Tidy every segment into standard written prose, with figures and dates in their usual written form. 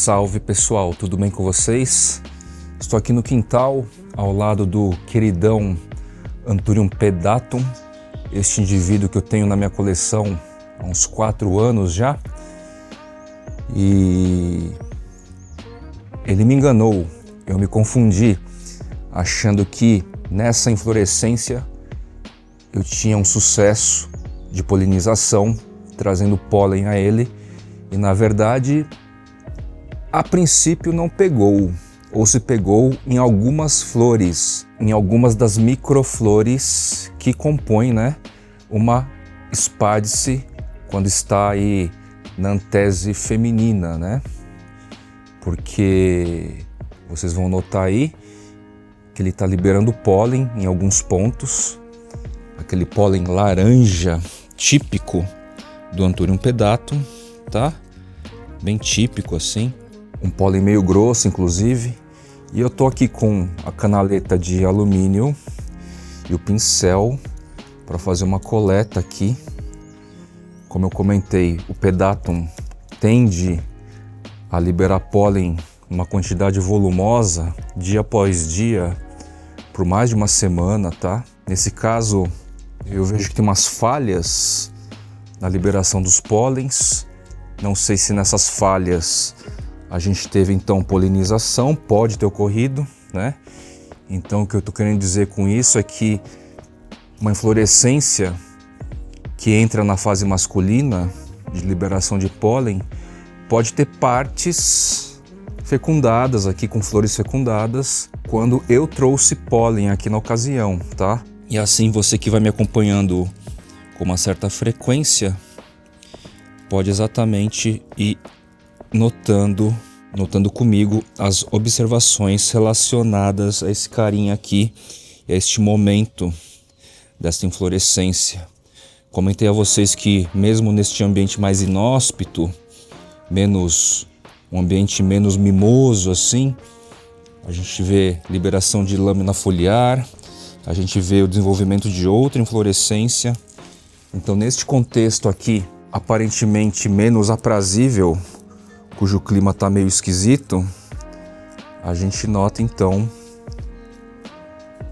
Salve pessoal, tudo bem com vocês? Estou aqui no quintal, ao lado do queridão Anthurium pedatum, este indivíduo que eu tenho na minha coleção há uns 4 anos já. E ele me enganou, eu me confundi, achando que nessa inflorescência eu tinha um sucesso de polinização, trazendo pólen a ele, e na verdade, a princípio não pegou, ou se pegou em algumas flores, em algumas das microflores que compõem, né, uma espádice quando está aí na antese feminina, né? Porque vocês vão notar aí que ele está liberando pólen em alguns pontos, aquele pólen laranja típico do Anthurium pedatum, tá? Bem típico assim, um pólen meio grosso inclusive. E eu tô aqui com a canaleta de alumínio e o pincel para fazer uma coleta aqui. Como eu comentei, o pedatum tende a liberar pólen uma quantidade volumosa dia após dia por mais de uma semana, tá? Nesse caso, eu vejo que tem umas falhas na liberação dos pólens. Não sei se nessas falhas a gente teve então polinização, pode ter ocorrido, né? Então o que eu tô querendo dizer com isso é que uma inflorescência que entra na fase masculina de liberação de pólen pode ter partes fecundadas aqui, com flores fecundadas, quando eu trouxe pólen aqui na ocasião, tá? E assim você que vai me acompanhando com uma certa frequência pode exatamente ir notando comigo as observações relacionadas a esse carinha aqui, a este momento desta inflorescência. Comentei a vocês que mesmo neste ambiente mais inóspito, um ambiente menos mimoso assim, a gente vê liberação de lâmina foliar, a gente vê o desenvolvimento de outra inflorescência. Então neste contexto aqui, aparentemente menos aprazível, cujo clima está meio esquisito, a gente nota então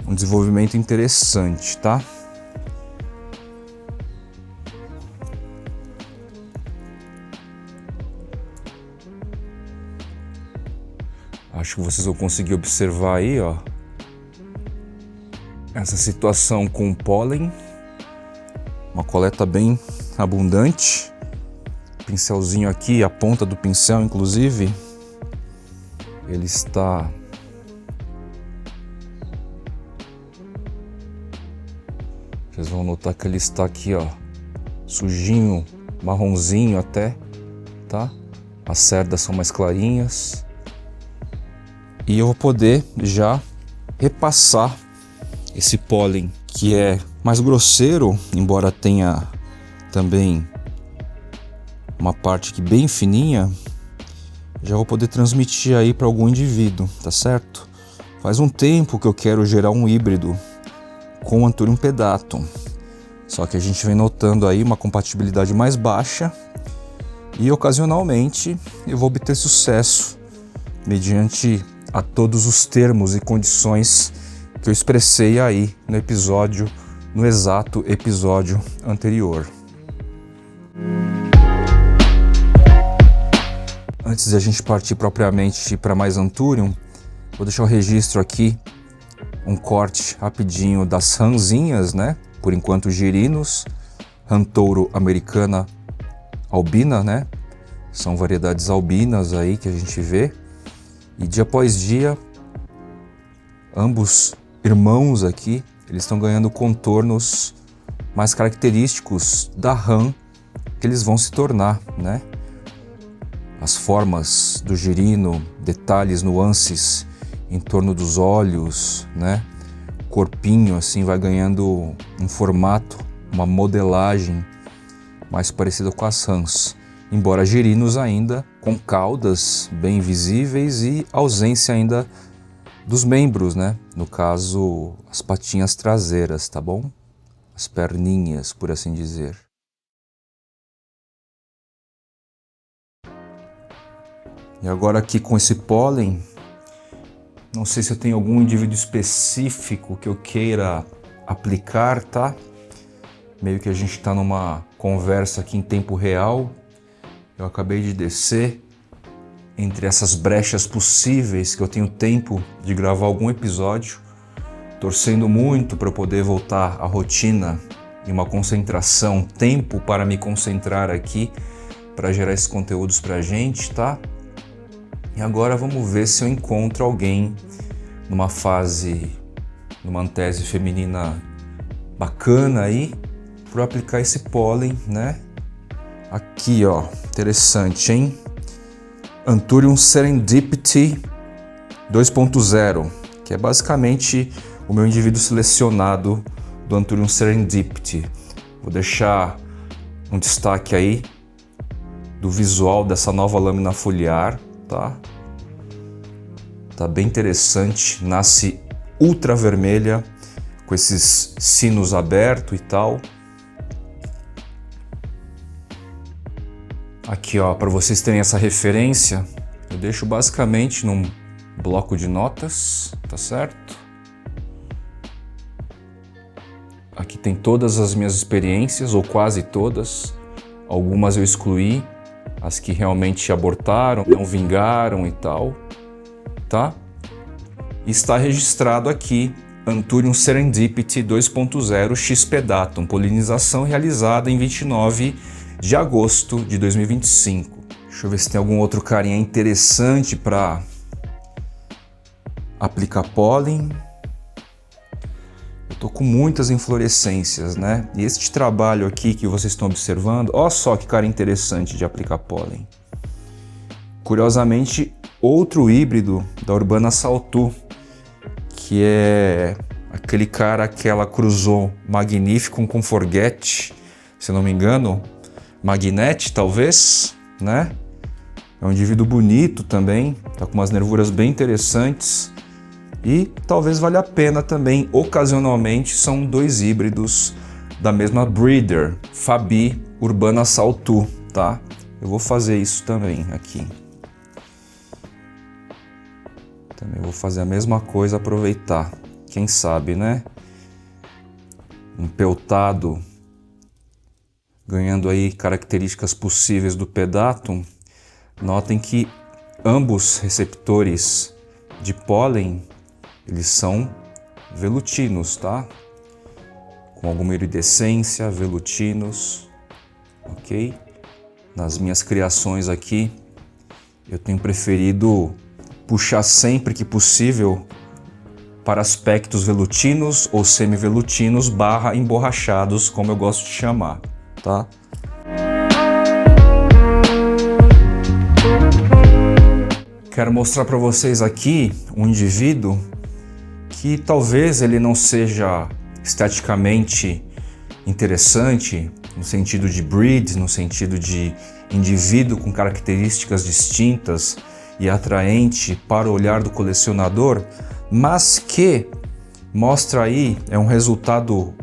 um desenvolvimento interessante, tá? Acho que vocês vão conseguir observar aí, ó, essa situação com o pólen, uma coleta bem abundante, pincelzinho aqui, a ponta do pincel inclusive, ele está vocês vão notar que ele está aqui, ó, sujinho, marronzinho até, tá? As cerdas são mais clarinhas. E eu vou poder já repassar esse pólen que é mais grosseiro, embora tenha também uma parte aqui bem fininha, já vou poder transmitir aí para algum indivíduo, tá certo? Faz um tempo que eu quero gerar um híbrido com o Anthurium pedatum, só que a gente vem notando aí uma compatibilidade mais baixa e ocasionalmente eu vou obter sucesso mediante a todos os termos e condições que eu expressei aí no exato episódio anterior. Antes de a gente partir propriamente para mais Anthurium, vou deixar o registro aqui, um corte rapidinho das rãzinhas, né? Por enquanto girinos, Rhantouro americana albina, né? São variedades albinas aí que a gente vê. E dia após dia, ambos irmãos aqui, eles estão ganhando contornos mais característicos da rã que eles vão se tornar, né? As formas do girino, detalhes, nuances em torno dos olhos, né? Corpinho assim vai ganhando um formato, uma modelagem mais parecida com as rãs. Embora girinos ainda com caudas bem visíveis e ausência ainda dos membros, né? No caso, as patinhas traseiras, tá bom? As perninhas, por assim dizer. E agora aqui com esse pólen, não sei se eu tenho algum indivíduo específico que eu queira aplicar, tá? Meio que a gente está numa conversa aqui em tempo real. Eu acabei de descer entre essas brechas possíveis que eu tenho tempo de gravar algum episódio, torcendo muito para eu poder voltar à rotina e uma concentração, tempo para me concentrar aqui para gerar esses conteúdos pra gente, tá? E agora vamos ver se eu encontro alguém numa fase, numa antese feminina bacana aí, para aplicar esse pólen, né? Aqui, ó, interessante, hein? Anthurium Serendipity 2.0, que é basicamente o meu indivíduo selecionado do Anthurium Serendipity. Vou deixar um destaque aí do visual dessa nova lâmina foliar, tá? Tá bem interessante, nasce ultra vermelha, com esses sinos abertos e tal. Aqui, ó, para vocês terem essa referência, eu deixo basicamente num bloco de notas, tá certo? Aqui tem todas as minhas experiências, ou quase todas. Algumas eu excluí, as que realmente abortaram, não vingaram e tal, tá? E está registrado aqui Anthurium Serendipity 2.0 XP-Datum, polinização realizada em 29 de agosto de 2025. Deixa eu ver se tem algum outro carinha interessante para aplicar pólen. Eu tô com muitas inflorescências, né? E este trabalho aqui que vocês estão observando, ó só que cara interessante de aplicar pólen. Curiosamente, outro híbrido da Urbana Saltu, que é aquele cara que ela cruzou Magnificum com Forget, se não me engano, Magnet talvez, né? É um indivíduo bonito também, tá com umas nervuras bem interessantes e talvez valha a pena também, ocasionalmente, são dois híbridos da mesma breeder, Fabi Urbana Saltu, tá? Eu vou fazer isso também aqui. Também vou fazer a mesma coisa, aproveitar, quem sabe, né? Um peltado ganhando aí características possíveis do pedatum. Notem que ambos receptores de pólen, eles são velutinos, tá? Com alguma iridescência, velutinos, ok? Nas minhas criações aqui, eu tenho preferido puxar sempre que possível para aspectos velutinos ou semi-velutinos / emborrachados, como eu gosto de chamar, tá? Quero mostrar para vocês aqui um indivíduo que talvez ele não seja esteticamente interessante, no sentido de breed, no sentido de indivíduo com características distintas e atraente para o olhar do colecionador, mas que mostra aí, é um resultado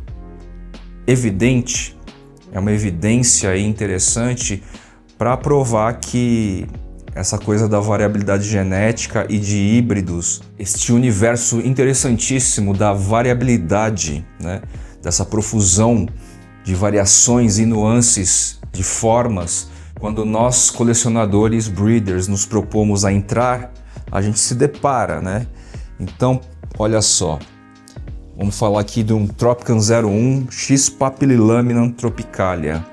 evidente, é uma evidência aí interessante para provar que essa coisa da variabilidade genética e de híbridos, este universo interessantíssimo da variabilidade, né, dessa profusão de variações e nuances de formas, quando nós colecionadores, breeders, nos propomos a entrar, a gente se depara, né? Então, olha só, vamos falar aqui de um Tropicam 01 X Papililaminum tropicalia.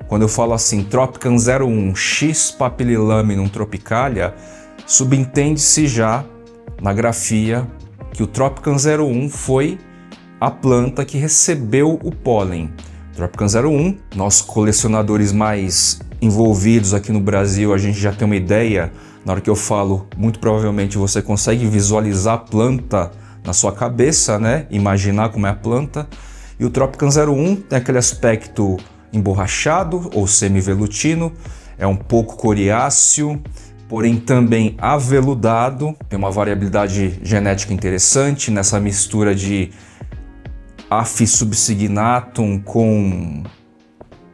Quando eu falo assim, Tropicam 01 X Papililaminum tropicalia, subentende-se já na grafia que o Tropicam 01 foi a planta que recebeu o pólen. Tropicam 01, nós colecionadores mais envolvidos aqui no Brasil, a gente já tem uma ideia. Na hora que eu falo, muito provavelmente você consegue visualizar a planta na sua cabeça, né? Imaginar como é a planta. E o Tropicam 01 tem aquele aspecto emborrachado ou semi-velutino, é um pouco coriáceo, porém também aveludado, tem uma variabilidade genética interessante nessa mistura de Apis subsignatum com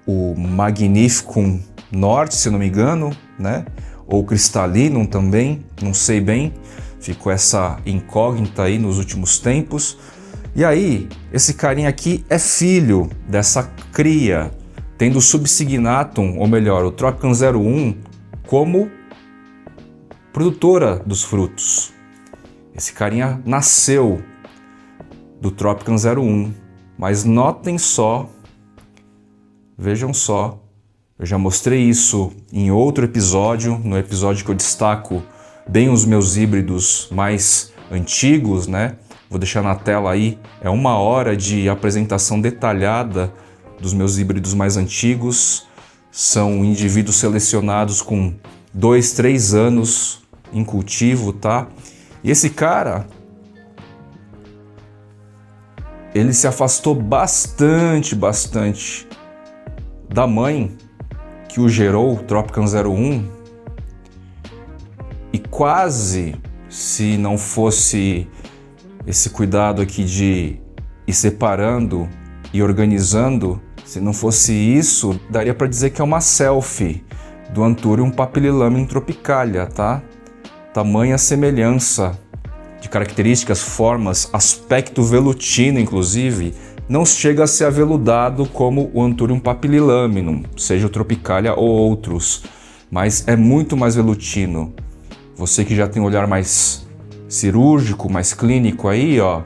o Magnificum norte, se não me engano, né? ou Crystallinum também, não sei bem, ficou essa incógnita aí nos últimos tempos. E aí, esse carinha aqui é filho dessa cria, tendo o Subsignatum, ou melhor, o Tropicon 01, como produtora dos frutos. Esse carinha nasceu do Tropicon 01, mas notem só, vejam só, eu já mostrei isso em outro episódio, no episódio que eu destaco bem os meus híbridos mais antigos, né? Vou deixar na tela aí, é 1 hora de apresentação detalhada dos meus híbridos mais antigos. São indivíduos selecionados com 2, 3 anos em cultivo, tá? E esse cara, ele se afastou bastante da mãe que o gerou, o Tropicon 01, e quase, se não fosse esse cuidado aqui de ir separando e organizando, se não fosse isso, daria para dizer que é uma selfie do Anthurium papillilaminum tropicalia, tá? Tamanha semelhança de características, formas, aspecto velutino, inclusive, não chega a ser aveludado como o Anthurium papillilaminum, seja o tropicalia ou outros, mas é muito mais velutino. Você que já tem um olhar mais cirúrgico, mais clínico aí, ó,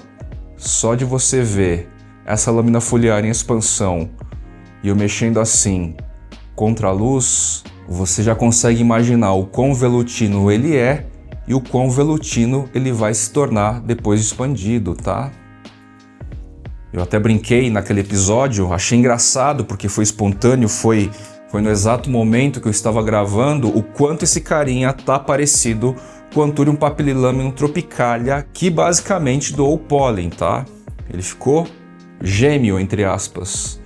só de você ver essa lâmina foliar em expansão e eu mexendo assim contra a luz, você já consegue imaginar o quão velutino ele é e o quão velutino ele vai se tornar depois de expandido, tá? Eu até brinquei naquele episódio, achei engraçado porque foi espontâneo, foi no exato momento que eu estava gravando o quanto esse carinha tá parecido com o Anthurium papillilaminum tropicalia, que basicamente doou o pólen, tá? Ele ficou gêmeo, entre aspas,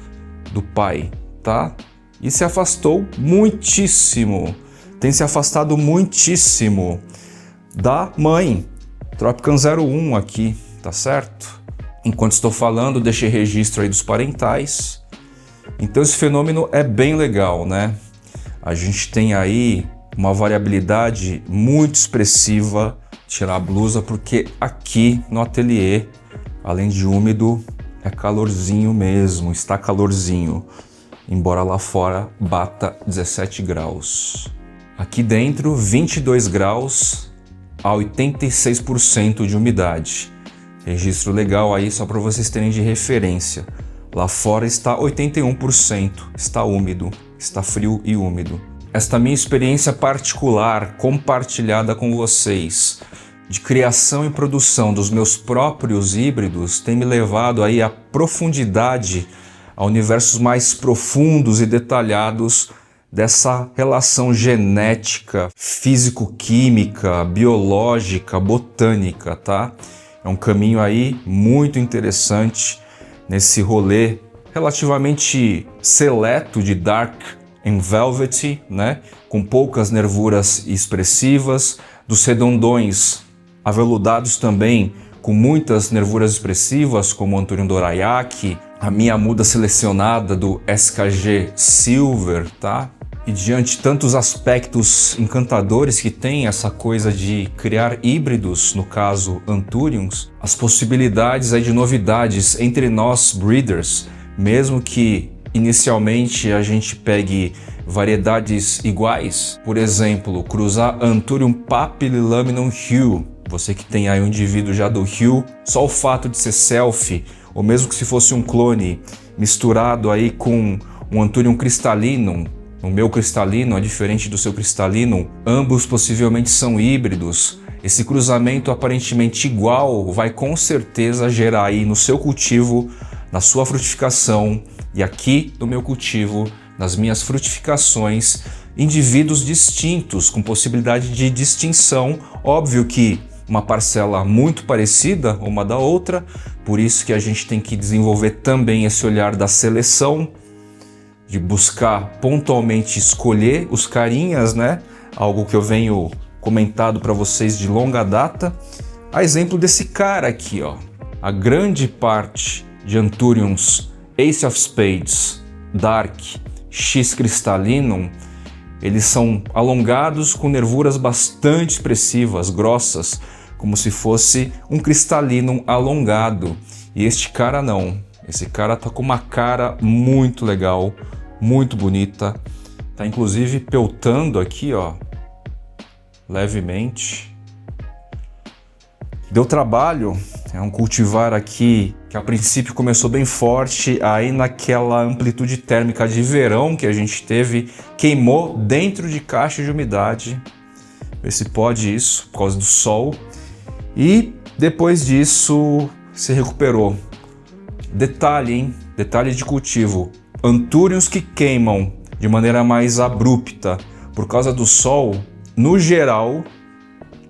do pai, tá? E se afastou muitíssimo, tem se afastado muitíssimo da mãe, Tropicon 01 aqui, tá certo? Enquanto estou falando, deixei registro aí dos parentais. Então esse fenômeno é bem legal, né? A gente tem aí uma variabilidade muito expressiva. Tirar a blusa porque aqui no ateliê, além de úmido, é calorzinho mesmo, está calorzinho. Embora lá fora bata 17 graus. Aqui dentro, 22 graus a 86% de umidade. Registro legal aí só para vocês terem de referência. Lá fora está 81%, está úmido, está frio e úmido. Esta minha experiência particular, compartilhada com vocês, de criação e produção dos meus próprios híbridos, tem me levado aí à profundidade, a universos mais profundos e detalhados dessa relação genética, físico-química, biológica, botânica, tá? É um caminho aí muito interessante nesse rolê relativamente seleto de Dark and Velvety, né? Com poucas nervuras expressivas, dos redondões aveludados também com muitas nervuras expressivas, como o Anthurium dorayaki, a minha muda selecionada do SKG Silver, tá? E diante de tantos aspectos encantadores que tem essa coisa de criar híbridos, no caso Anthuriums, as possibilidades aí de novidades entre nós breeders, mesmo que inicialmente a gente pegue variedades iguais, por exemplo, cruzar Anthurium papillilaminum Hue, você que tem aí um indivíduo já do Hue, só o fato de ser selfie, ou mesmo que se fosse um clone misturado aí com um Anthurium crystallinum, o meu cristalino é diferente do seu cristalino, ambos possivelmente são híbridos. Esse cruzamento aparentemente igual vai com certeza gerar aí no seu cultivo, na sua frutificação e aqui no meu cultivo, nas minhas frutificações, indivíduos distintos com possibilidade de distinção. Óbvio que uma parcela muito parecida uma da outra, por isso que a gente tem que desenvolver também esse olhar da seleção, de buscar pontualmente escolher os carinhas, né? Algo que eu venho comentado para vocês de longa data. A exemplo desse cara aqui, ó. A grande parte de Anthuriums Ace of Spades Dark X Crystallinum Eles são alongados com nervuras bastante expressivas, grossas, como se fosse um cristalino alongado. E este cara não. Esse cara tá com uma cara muito legal, muito bonita. Tá inclusive peltando aqui, ó, levemente. Deu trabalho, é um cultivar aqui que a princípio começou bem forte, aí naquela amplitude térmica de verão que a gente teve, queimou dentro de caixa de umidade. Vê se pode isso, por causa do sol. E depois disso se recuperou. Detalhe, hein? Detalhe de cultivo. Antúrios que queimam de maneira mais abrupta por causa do sol, no geral,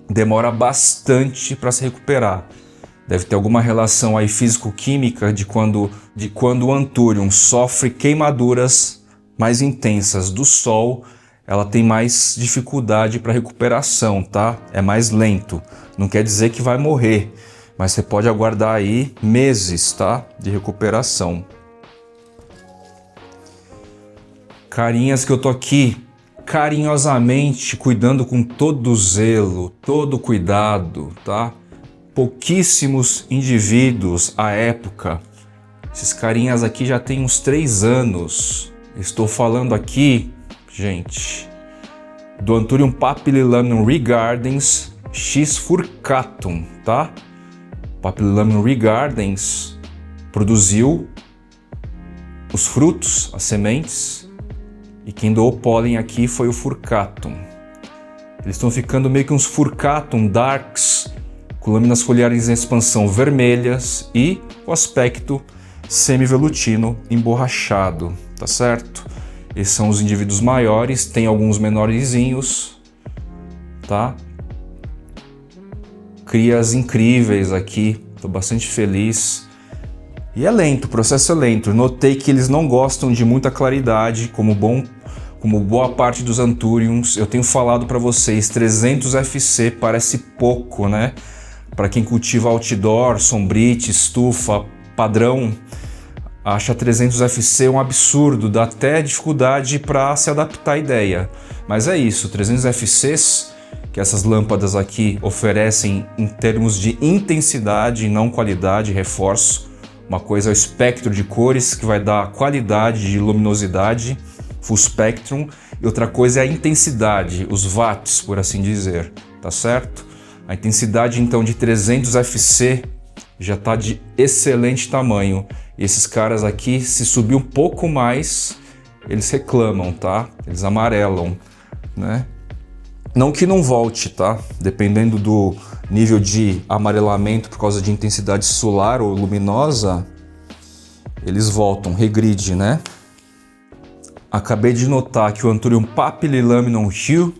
demora bastante para se recuperar. Deve ter alguma relação aí físico-química de quando o Anthurium sofre queimaduras mais intensas do sol, ela tem mais dificuldade para recuperação, tá? É mais lento. Não quer dizer que vai morrer, mas você pode aguardar aí meses, tá? De recuperação. Carinhas que eu tô aqui carinhosamente cuidando com todo zelo, todo cuidado, tá? Pouquíssimos indivíduos à época. Esses carinhas aqui já tem uns 3 anos. Estou falando aqui, gente, do Anthurium Papillilaminum regardens X furcatum, tá? Papillilaminum regardens produziu os frutos, as sementes, e quem doou pólen aqui foi o furcatum. Eles estão ficando meio que uns furcatum darks, com lâminas foliares em expansão vermelhas e o aspecto semi-velutino emborrachado, tá certo? Esses são os indivíduos maiores, tem alguns menorzinhos, tá? Crias incríveis aqui, tô bastante feliz. E é lento, o processo é lento. Notei que eles não gostam de muita claridade, como boa parte dos Anthuriums. Eu tenho falado para vocês, 300 FC parece pouco, né? Para quem cultiva outdoor, sombrite, estufa, padrão, acha 300 FC um absurdo, dá até dificuldade para se adaptar à ideia. Mas é isso, 300 FCs que essas lâmpadas aqui oferecem em termos de intensidade e não qualidade, reforço. Uma coisa é o espectro de cores, que vai dar qualidade de luminosidade, full spectrum, e outra coisa é a intensidade, os watts, por assim dizer, tá certo? A intensidade então de 300 FC já está de excelente tamanho. E esses caras aqui, se subir um pouco mais, eles reclamam, tá? Eles amarelam, né? Não que não volte, tá? Dependendo do nível de amarelamento por causa de intensidade solar ou luminosa, eles voltam, regride, né? Acabei de notar que o Anthurium Papillilaminum Hugh,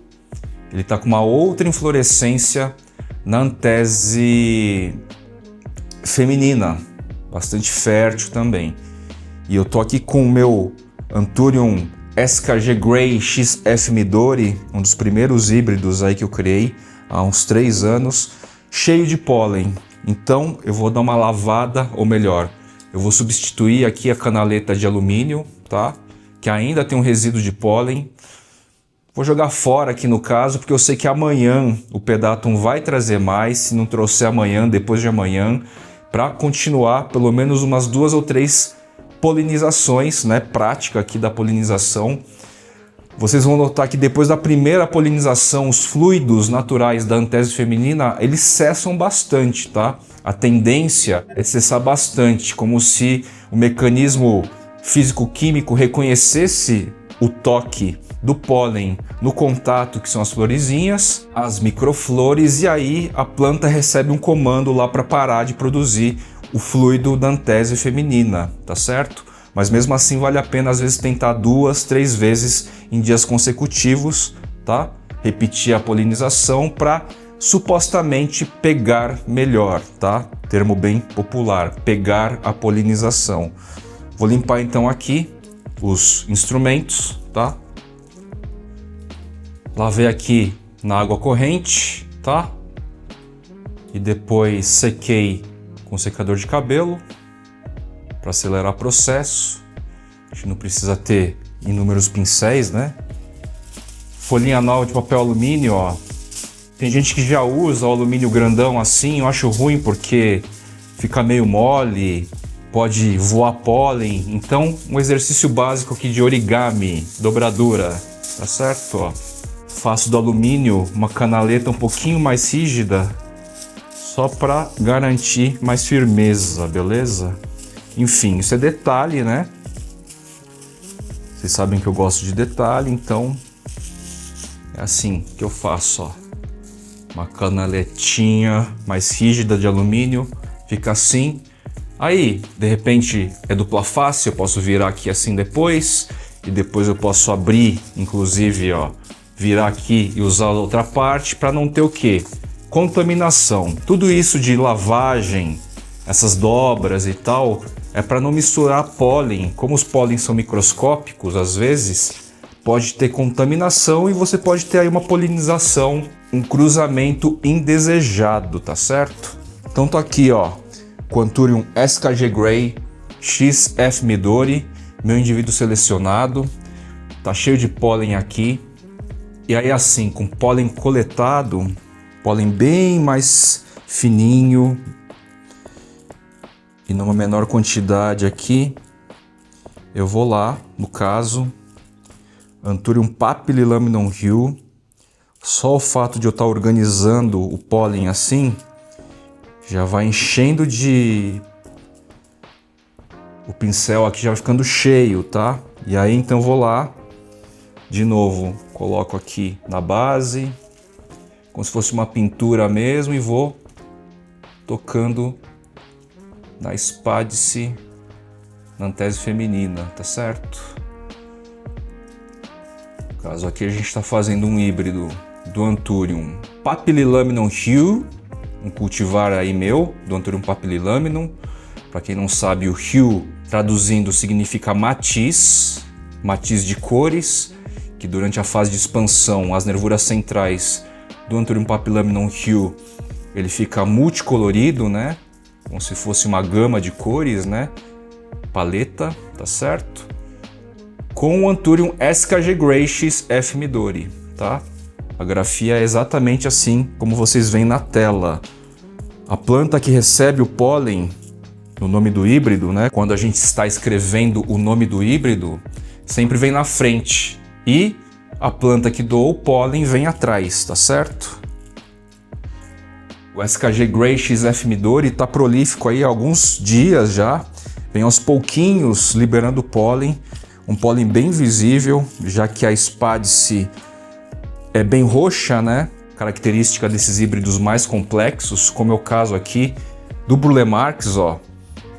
ele tá com uma outra inflorescência na antese feminina, bastante fértil também. E eu tô aqui com o meu Anthurium SKG Grey XF Midori, um dos primeiros híbridos aí que eu criei há uns 3 anos, cheio de pólen. Então eu vou dar uma lavada, ou melhor, eu vou substituir aqui a canaleta de alumínio, tá? Que ainda tem um resíduo de pólen. Vou jogar fora aqui no caso, porque eu sei que amanhã o Pedatum vai trazer mais, se não trouxer amanhã, depois de amanhã, para continuar pelo menos umas 2 ou 3 polinizações, né, prática aqui da polinização. Vocês vão notar que depois da primeira polinização, os fluidos naturais da antese feminina, eles cessam bastante, tá? A tendência é cessar bastante, como se o mecanismo físico-químico reconhecesse o toque do pólen no contato, que são as florezinhas, as microflores, e aí a planta recebe um comando lá para parar de produzir o fluido da antese feminina, tá certo? Mas mesmo assim vale a pena às vezes tentar 2, 3 vezes em dias consecutivos, tá? Repetir a polinização para supostamente pegar melhor, tá? Termo bem popular, pegar a polinização. Vou limpar então aqui os instrumentos, tá? Lavei aqui na água corrente, tá? E depois sequei com secador de cabelo para acelerar o processo. A gente não precisa ter inúmeros pincéis, né? folhinha nova de papel alumínio, ó. Tem gente que já usa o alumínio grandão assim, eu acho ruim porque fica meio mole, pode voar pólen. Então, um exercício básico aqui de origami, dobradura, tá certo? Ó. Faço do alumínio uma canaleta um pouquinho mais rígida, só para garantir mais firmeza, beleza? Enfim, isso é detalhe, né? Vocês sabem que eu gosto de detalhe, então é assim que eu faço, ó. Uma canaletinha mais rígida de alumínio, fica assim. Aí, de repente, é dupla face, eu posso virar aqui assim depois, e depois eu posso abrir, inclusive, ó, virar aqui e usar a outra parte para não ter o quê? Contaminação. Tudo isso de lavagem, essas dobras e tal, é para não misturar pólen. Como os pólens são microscópicos, às vezes, pode ter contaminação e você pode ter aí uma polinização, um cruzamento indesejado, tá certo? Então tô aqui, ó, com o Anthurium SKG Grey XF Midori, meu indivíduo selecionado, tá cheio de pólen aqui. E aí assim, com pólen coletado, pólen bem mais fininho e numa menor quantidade aqui, eu vou lá, no caso, Anthurium Papillilaminum Hill. Só o fato de eu estar organizando o pólen assim, já vai enchendo de... O pincel aqui já vai ficando cheio, tá? E aí então eu vou lá, de novo, coloco aqui na base, como se fosse uma pintura mesmo, e vou tocando na espádice, na antese feminina, tá certo? No caso aqui a gente está fazendo um híbrido do Anthurium Papillilaminum Hill, um cultivar aí meu, do Anthurium Papillilaminum. Para quem não sabe, o Hill traduzindo significa matiz, matiz de cores, que durante a fase de expansão, as nervuras centrais do Anthurium Papillilaminum Hill, ele fica multicolorido, né? Como se fosse uma gama de cores, né? Paleta, tá certo? Com o Anthurium SKG Grey XF Midori, tá? A grafia é exatamente assim como vocês veem na tela. A planta que recebe o pólen no nome do híbrido, né? Quando a gente está escrevendo o nome do híbrido, sempre vem na frente. E a planta que doou o pólen vem atrás, tá certo? O SKG Grey XF Midori está prolífico aí há alguns dias já. Vem aos pouquinhos liberando pólen. Um pólen bem visível, já que a espádice é bem roxa, né? Característica desses híbridos mais complexos, como é o caso aqui do Burle Marx, ó.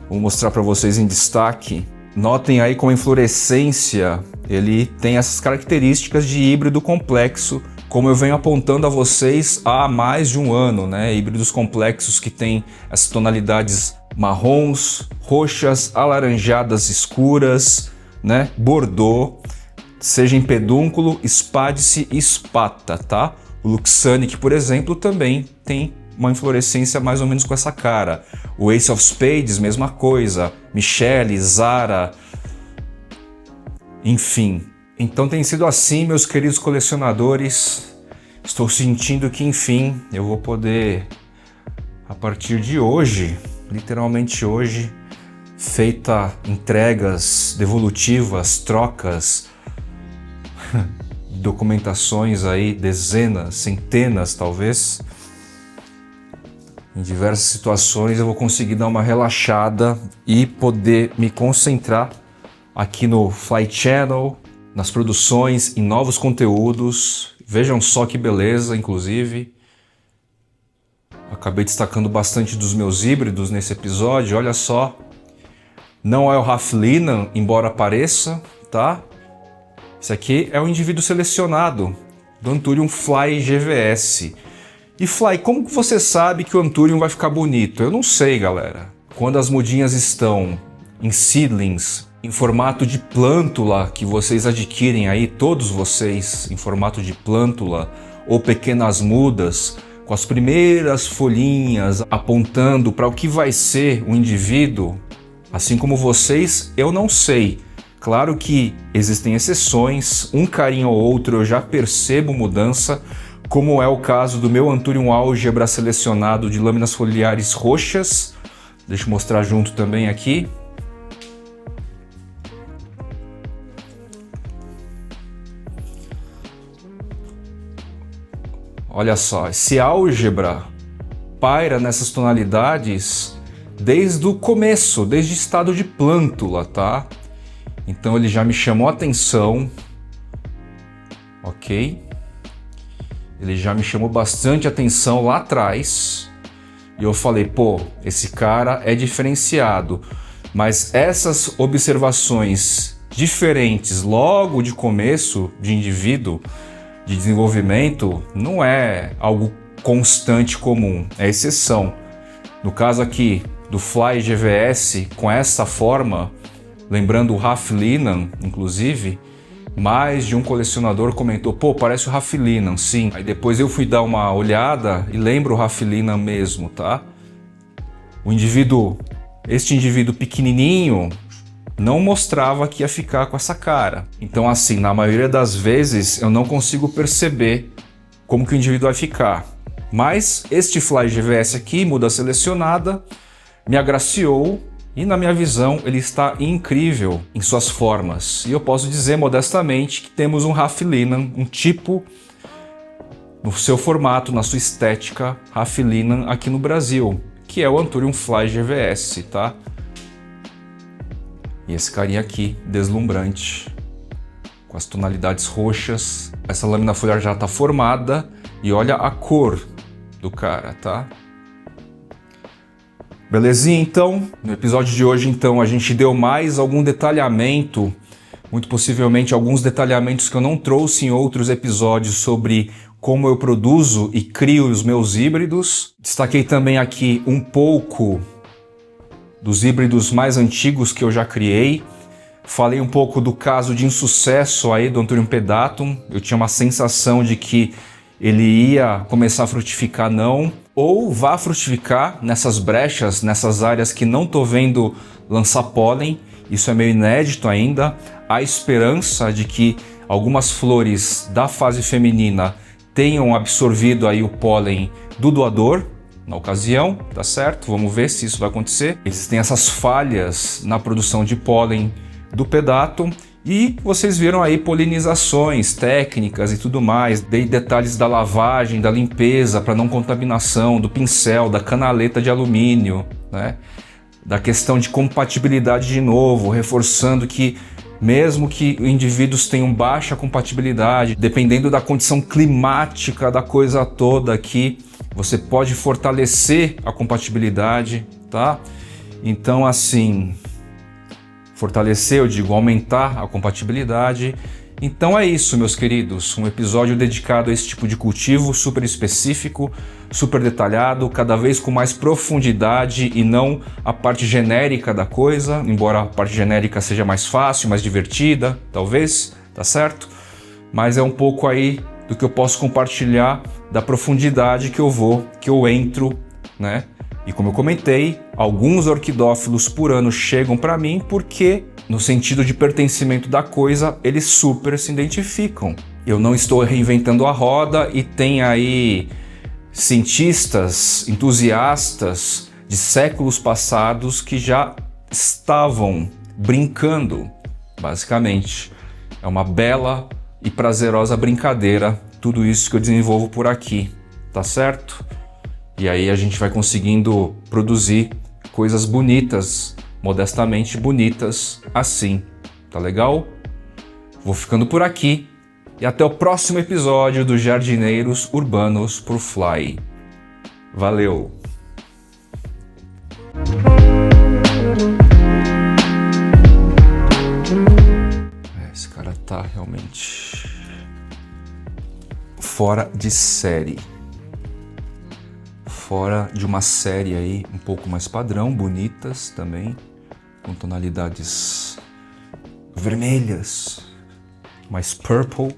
Vou mostrar para vocês em destaque. Notem aí como a inflorescência ele tem essas características de híbrido complexo, como eu venho apontando a vocês há mais de um ano, né? Híbridos complexos que têm essas tonalidades marrons, roxas, alaranjadas escuras, né? Bordô, seja em pedúnculo, espádice e espata, tá? O Luxanic, por exemplo, também tem uma inflorescência mais ou menos com essa cara. O Ace of Spades, mesma coisa. Michele, Zara, enfim. Então tem sido assim, meus queridos colecionadores. Estou sentindo que, enfim, eu vou poder, a partir de hoje, literalmente hoje, feita entregas devolutivas, trocas, documentações aí, dezenas, centenas talvez. Em diversas situações eu vou conseguir dar uma relaxada e poder me concentrar aqui no Fly Channel, nas produções, em novos conteúdos. Vejam só que beleza, inclusive. Acabei destacando bastante dos meus híbridos nesse episódio, olha só. Não é o Raflinan, embora pareça, tá? Esse aqui é o indivíduo selecionado do Anthurium Fly GVS. E Fly, como que você sabe que o Anthurium vai ficar bonito? Eu não sei, galera. Quando as mudinhas estão em seedlings, em formato de plântula, que vocês adquirem aí, todos vocês, em formato de plântula, ou pequenas mudas, com as primeiras folhinhas apontando para o que vai ser o indivíduo, assim como vocês, eu não sei Claro que existem exceções, um carinho ou outro eu já percebo mudança, como é o caso do meu Anthurium algebra selecionado de lâminas foliares roxas. Deixa eu mostrar junto também aqui. Olha só, esse álgebra paira nessas tonalidades desde o começo, desde o estado de plântula, tá? Então ele já me chamou a atenção, ok? Ele já me chamou bastante atenção lá atrás e eu falei, pô, esse cara é diferenciado. Mas essas observações diferentes logo de começo de indivíduo, de desenvolvimento, não é algo constante comum, é exceção. No caso aqui do Fly GVS com essa forma, lembrando o Raf Linan, inclusive, mais de um colecionador comentou, pô, parece o Raf Linan, sim. Aí depois eu fui dar uma olhada e lembro o Raf Linan mesmo, tá? Este indivíduo pequenininho não mostrava que ia ficar com essa cara. Então assim, na maioria das vezes eu não consigo perceber como que o indivíduo vai ficar. Mas este Fly GVS aqui, muda selecionada, me agraciou e na minha visão ele está incrível em suas formas. E eu posso dizer modestamente que temos um Raf Linan, um tipo no seu formato, na sua estética, Raf Linan aqui no Brasil, que é o Anthurium Fly GVS, tá? E esse carinha aqui, deslumbrante, com as tonalidades roxas. Essa lâmina foliar já está formada e olha a cor do cara, tá? Belezinha, então? No episódio de hoje, então, a gente deu mais algum detalhamento, muito possivelmente alguns detalhamentos que eu não trouxe em outros episódios sobre como eu produzo e crio os meus híbridos. Destaquei também aqui um pouco dos híbridos mais antigos que eu já criei. Falei um pouco do caso de insucesso aí do Anthurium pedatum. Eu tinha uma sensação de que ele ia começar a frutificar, não. Ou vá frutificar nessas brechas, nessas áreas que não estou vendo lançar pólen. Isso é meio inédito ainda. Há esperança de que algumas flores da fase feminina tenham absorvido aí o pólen do doador na ocasião, tá certo? Vamos ver se isso vai acontecer. Existem essas falhas na produção de pólen do pedatum e vocês viram aí polinizações técnicas e tudo mais, dei detalhes da lavagem, da limpeza para não contaminação, do pincel, da canaleta de alumínio, né? Da questão de compatibilidade de novo, reforçando que mesmo que indivíduos tenham baixa compatibilidade, dependendo da condição climática da coisa toda aqui, você pode fortalecer a compatibilidade, tá? Então assim, fortalecer, eu digo, aumentar a compatibilidade. Então é isso, meus queridos, um episódio dedicado a esse tipo de cultivo super específico, super detalhado, cada vez com mais profundidade e não a parte genérica da coisa, embora a parte genérica seja mais fácil, mais divertida, talvez, tá certo? Mas é um pouco aí do que eu posso compartilhar da profundidade que eu entro, né? E como eu comentei, alguns orquidófilos por ano chegam para mim porque, no sentido de pertencimento da coisa, eles super se identificam. Eu não estou reinventando a roda e tem aí cientistas, entusiastas de séculos passados que já estavam brincando, basicamente. É uma bela e prazerosa brincadeira, tudo isso que eu desenvolvo por aqui, tá certo? E aí a gente vai conseguindo produzir coisas bonitas, modestamente bonitas, assim, tá legal? Vou ficando por aqui e até o próximo episódio do Jardineiros Urbanos por Fly. Valeu! Esse cara tá realmente fora de série. Fora de uma série aí um pouco mais padrão, bonitas também, com tonalidades vermelhas, mais purple.